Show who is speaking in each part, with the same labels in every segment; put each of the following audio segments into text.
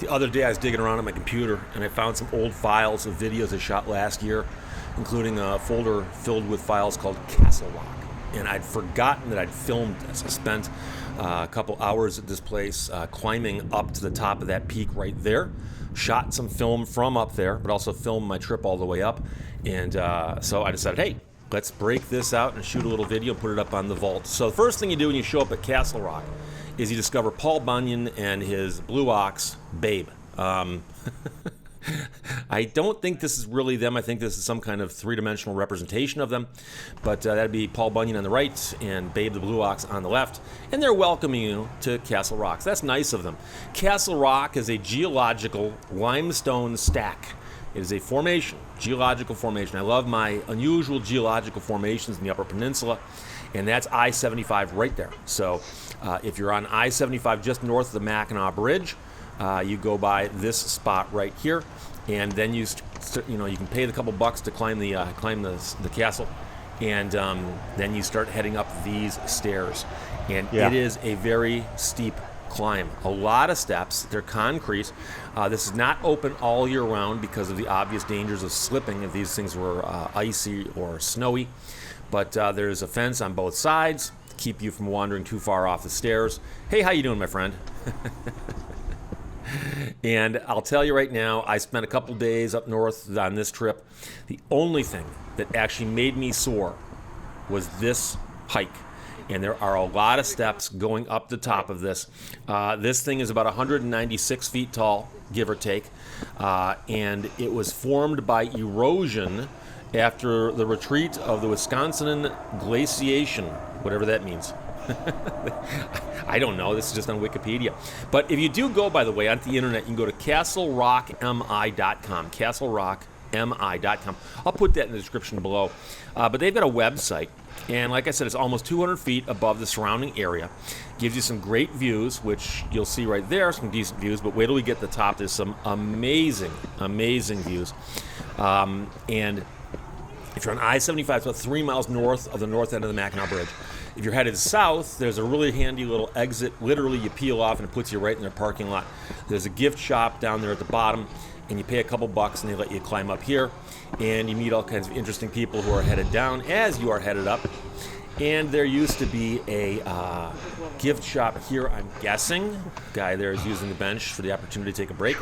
Speaker 1: The other day I was digging around on my computer and I found some old files of videos I shot last year, including a folder filled with files called Castle Rock. And I'd forgotten that I'd filmed this. I spent a couple hours at this place climbing up to the top of that peak right there. Shot some film from up there, but also filmed my trip all the way up. And so I decided, hey, let's break this out and shoot a little video and put it up on the vault. So the first thing you do when you show up at Castle Rock is you discover Paul Bunyan and his blue ox, Babe. I don't think this is really them. I think this is some kind of three-dimensional representation of them. But that'd be Paul Bunyan on the right and Babe the Blue Ox on the left. And they're welcoming you to Castle Rock. So that's nice of them. Castle Rock is a geological limestone stack. It is a formation, geological formation. I love my unusual geological formations in the Upper Peninsula. And that's I-75 right there. So if you're on I-75 just north of the Mackinac Bridge, you go by this spot right here, and then you can pay the couple bucks to climb the castle, and then you start heading up these stairs, and It is a very steep climb. A lot of steps. They're concrete. This is not open all year round because of the obvious dangers of slipping if these things were icy or snowy. But there's a fence on both sides to keep you from wandering too far off the stairs. Hey, how you doing, my friend? And I'll tell you right now, I spent a couple days up north on this trip. The only thing that actually made me sore was this hike. And there are a lot of steps going up the top of this. This thing is about 196 feet tall, give or take. And it was formed by erosion after the retreat of the Wisconsin glaciation, whatever that means. I don't know. This is just on Wikipedia. But if you do go, by the way, onto the internet, you can go to castlerockmi.com. castlerockmi.com. I'll put that in the description below. But they've got a website. And like I said, it's almost 200 feet above the surrounding area. Gives you some great views, which you'll see right there, some decent views. But wait till we get to the top. There's some amazing, amazing views. And if you're on I-75, it's about 3 miles north of the north end of the Mackinac Bridge. If you're headed south, there's a really handy little exit. Literally, you peel off and it puts you right in their parking lot. There's a gift shop down there at the bottom, and you pay a couple bucks and they let you climb up here. And you meet all kinds of interesting people who are headed down as you are headed up. And there used to be a gift shop here, I'm guessing. Guy there is using the bench for the opportunity to take a break.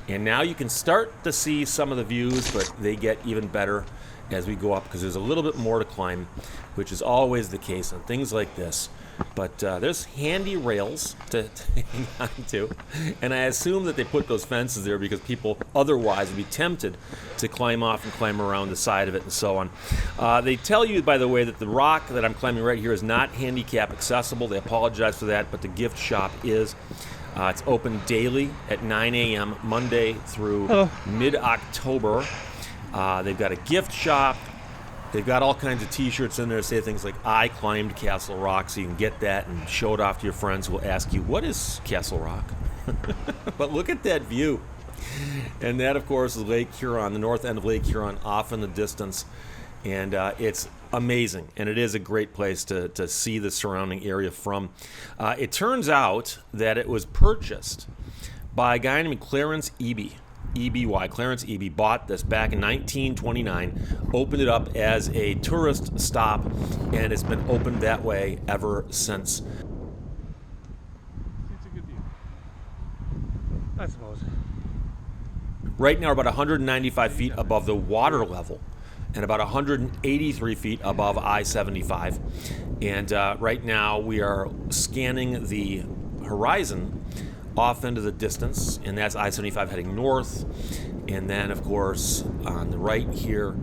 Speaker 1: And now you can start to see some of the views, but they get even better as we go up because there's a little bit more to climb, which is always the case on things like this. But there's handy rails to hang on to, and I assume that they put those fences there because people otherwise would be tempted to climb off and climb around the side of it and so on. They tell you, by the way, that the rock that I'm climbing right here is not handicap accessible. They apologize for that, but the gift shop is. It's open daily at 9 a.m. Monday through mid-October. They've got a gift shop. They've got all kinds of t-shirts in there that say things like, I climbed Castle Rock, so you can get that and show it off to your friends who will ask you, what is Castle Rock? But look at that view. And that, of course, is Lake Huron, the north end of Lake Huron, off in the distance. And it's amazing, and it is a great place to see the surrounding area from. It turns out that it was purchased by a guy named Clarence Eby. Clarence Eby bought this back in 1929, opened it up as a tourist stop, and it's been opened that way ever since.
Speaker 2: It's a good view, I suppose.
Speaker 1: Right now, we're about 195 feet above the water level and about 183 feet above I-75. And right now, we are scanning the horizon off into the distance, and that's I-75 heading north. And then, of course, on the right here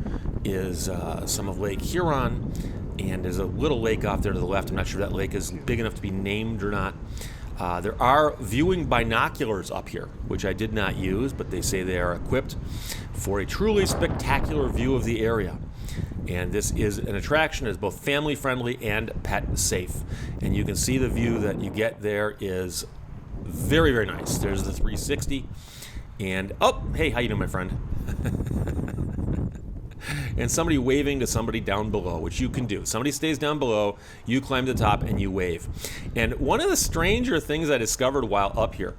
Speaker 1: is some of Lake Huron, and there's a little lake off there to the left. I'm not sure if that lake is big enough to be named or not. There are viewing binoculars up here, which I did not use, but they say they are equipped for a truly spectacular view of the area. And this is an attraction that is both family-friendly and pet-safe. And you can see the view that you get there is very, very nice. There's the 360. And, oh, hey, how you doing, my friend? And somebody waving to somebody down below, which you can do. Somebody stays down below, you climb to the top, and you wave. And one of the stranger things I discovered while up here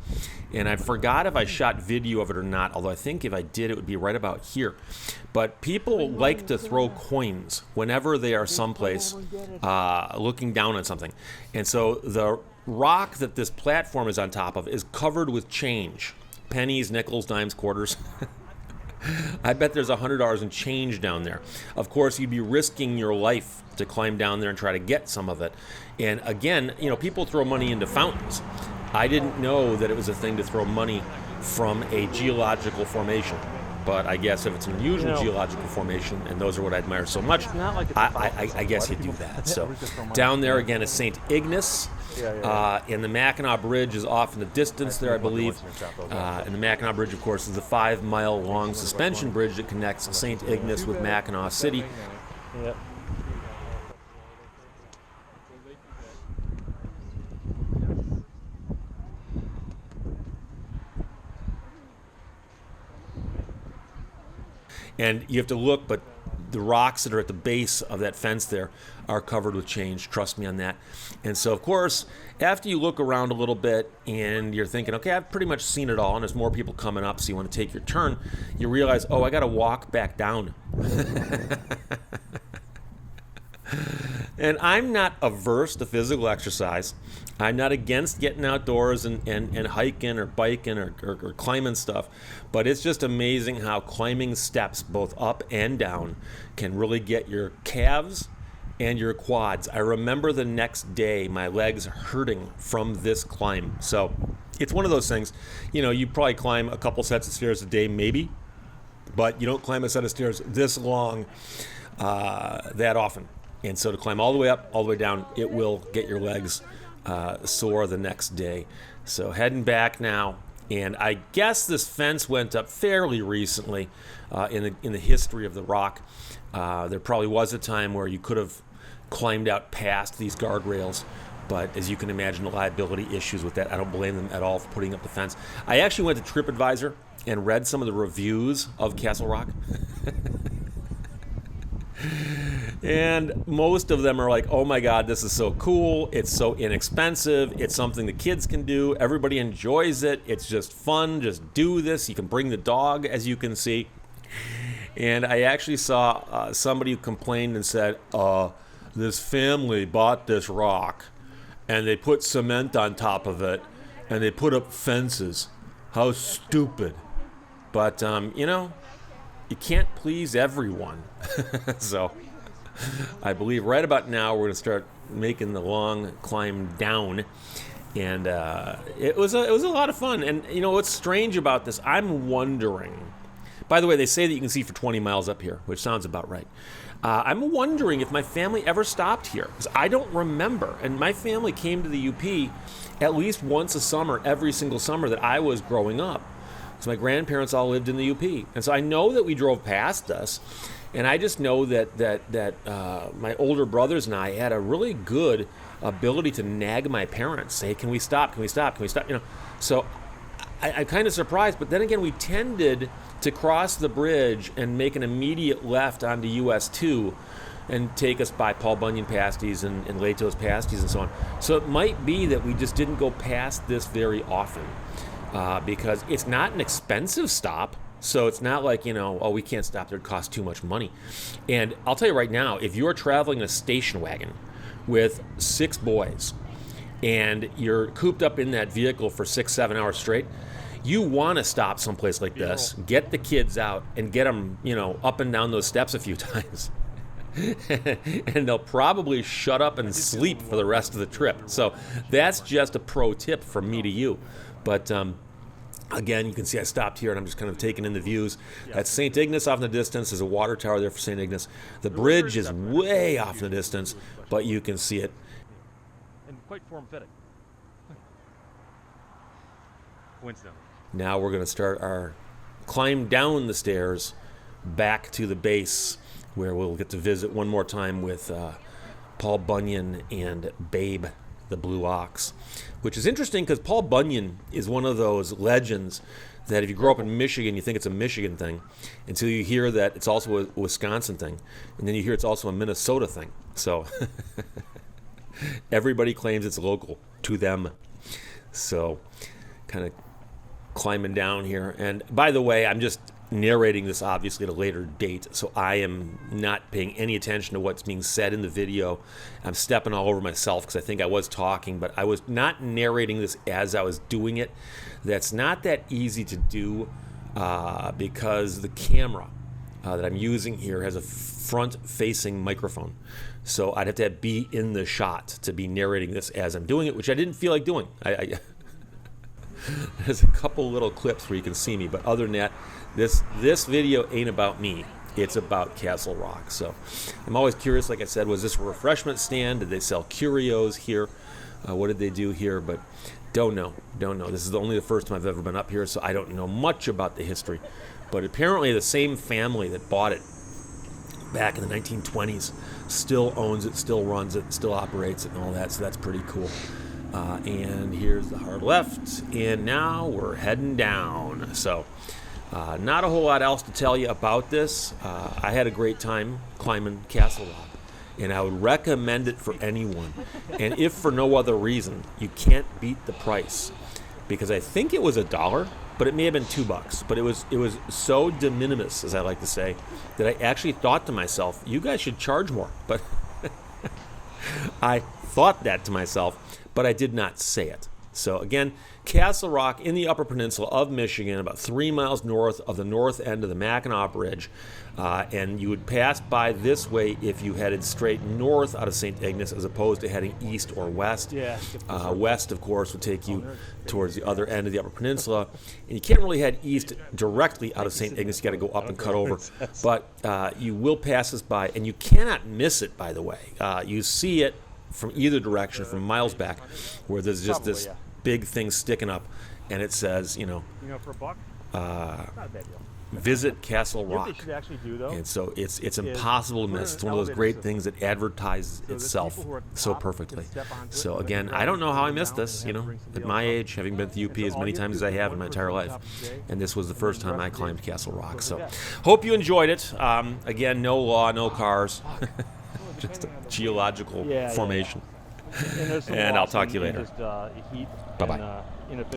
Speaker 1: And I forgot if I shot video of it or not, although I think if I did, it would be right about here. But people like to throw coins whenever they are someplace looking down on something. And so the rock that this platform is on top of is covered with change. Pennies, nickels, dimes, quarters. I bet there's $100 in change down there. Of course, you'd be risking your life to climb down there and try to get some of it. And again, people throw money into fountains. I didn't know that it was a thing to throw money from a geological formation. But I guess if it's an unusual geological formation, and those are what I admire so much, I guess you do that. So down there again is St. Ignace, and the Mackinac Bridge is off in the distance there, I believe. And the Mackinac Bridge, of course, is the 5-mile-long suspension bridge that connects St. Ignace with Mackinac City.
Speaker 2: Yep.
Speaker 1: And you have to look, but the rocks that are at the base of that fence there are covered with change. Trust me on that. And so, of course, after you look around a little bit and you're thinking, okay, I've pretty much seen it all, and there's more people coming up, so you want to take your turn, you realize, oh, I got to walk back down. And I'm not averse to physical exercise. I'm not against getting outdoors and hiking or biking or climbing stuff. But it's just amazing how climbing steps both up and down can really get your calves and your quads. I remember the next day my legs hurting from this climb. So it's one of those things, you probably climb a couple sets of stairs a day maybe, but you don't climb a set of stairs this long that often. And so to climb all the way up, all the way down, it will get your legs sore the next day. So heading back now, and I guess this fence went up fairly recently in the history of the rock. There probably was a time where you could have climbed out past these guardrails, but as you can imagine, the liability issues with that, I don't blame them at all for putting up the fence. I actually went to TripAdvisor and read some of the reviews of Castle Rock. And most of them are like, oh my God, this is so cool. It's so inexpensive. It's something the kids can do. Everybody enjoys it. It's just fun. Just do this. You can bring the dog, as you can see. And I actually saw somebody who complained and said, this family bought this rock and they put cement on top of it and they put up fences. How stupid. But, you can't please everyone. So I believe right about now we're going to start making the long climb down. And it was a lot of fun. And what's strange about this, I'm wondering, by the way, they say that you can see for 20 miles up here, which sounds about right. I'm wondering if my family ever stopped here, because I don't remember. And my family came to the UP at least once a summer, every single summer that I was growing up. So my grandparents all lived in the UP. And so I know that we drove past us. And I just know that my older brothers and I had a really good ability to nag my parents, say, can we stop, can we stop, can we stop? So I'm kind of surprised. But then again, we tended to cross the bridge and make an immediate left onto US 2 and take us by Paul Bunyan pasties and Lehto's pasties and so on. So it might be that we just didn't go past this very often. Because it's not an expensive stop, so it's not like, we can't stop there, it costs too much money. And I'll tell you right now, if you're traveling in a station wagon with 6 boys and you're cooped up in that vehicle for 6-7 hours straight, you want to stop someplace like this, get the kids out, and get them, up and down those steps a few times. And they'll probably shut up and sleep for the rest of the trip. So that's just a pro tip from me to you. But again, you can see I stopped here and I'm just kind of taking in the views. That's St. Ignace off in the distance. There's a water tower there for St. Ignace. The bridge is way off in the distance, but you can see it.
Speaker 2: And quite form-fitting. Coincidentally.
Speaker 1: Now we're going to start our climb down the stairs back to the base, where we'll get to visit one more time with Paul Bunyan and Babe, the Blue Ox, which is interesting because Paul Bunyan is one of those legends that if you grow up in Michigan, you think it's a Michigan thing until you hear that it's also a Wisconsin thing, and then you hear it's also a Minnesota thing. So everybody claims it's local to them. So kind of climbing down here. And by the way, I'm just narrating this obviously at a later date, so I am not paying any attention to what's being said in the video. I'm stepping all over myself because I think I was talking, but I was not narrating this as I was doing it. That's not that easy to do because the camera that I'm using here has a front-facing microphone. So I'd have to be in the shot to be narrating this as I'm doing it, which I didn't feel like doing. There's a couple little clips where you can see me, but other than that, this video ain't about me. It's about Castle Rock. So I'm always curious, like I said, was this a refreshment stand? Did they sell curios here? What did they do here? But don't know. This is only the first time I've ever been up here, so I don't know much about the history. But apparently the same family that bought it back in the 1920s still owns it, still runs it, still operates it and all that, so that's pretty cool. And here's the hard left, and now we're heading down. So not a whole lot else to tell you about this. I had a great time climbing Castle Rock, and I would recommend it for anyone. And if for no other reason, you can't beat the price, because I think it was $1, but it may have been $2. But it was so de minimis, as I like to say, that I actually thought to myself, you guys should charge more. But I thought that to myself, but I did not say it. So again, Castle Rock in the Upper Peninsula of Michigan, about 3 miles north of the north end of the Mackinac Bridge. And you would pass by this way if you headed straight north out of St. Ignace as opposed to heading east or west.
Speaker 2: Yeah.
Speaker 1: West, of course, would take you towards the other end of the Upper Peninsula. And you can't really head east directly out of St. Ignace. You got to go up and cut over. But you will pass this by, and you cannot miss it, by the way. You see it from either direction from miles back, where there's just this big thing sticking up, and it says,
Speaker 2: For a buck, not a bad deal.
Speaker 1: visit Castle Rock.
Speaker 2: What they should actually do, though,
Speaker 1: And so it's impossible to miss. It's one of those great things that advertises itself so perfectly. So again, I don't know how I missed this, at my age, having been to the UP as many times as I have in my entire life. And this was the first time I climbed Castle Rock. So hope you enjoyed it. Again, no law, no cars. Just a geological formation.
Speaker 2: And,
Speaker 1: And I'll talk to you later.
Speaker 2: Just, heat
Speaker 1: Bye-bye.
Speaker 2: and,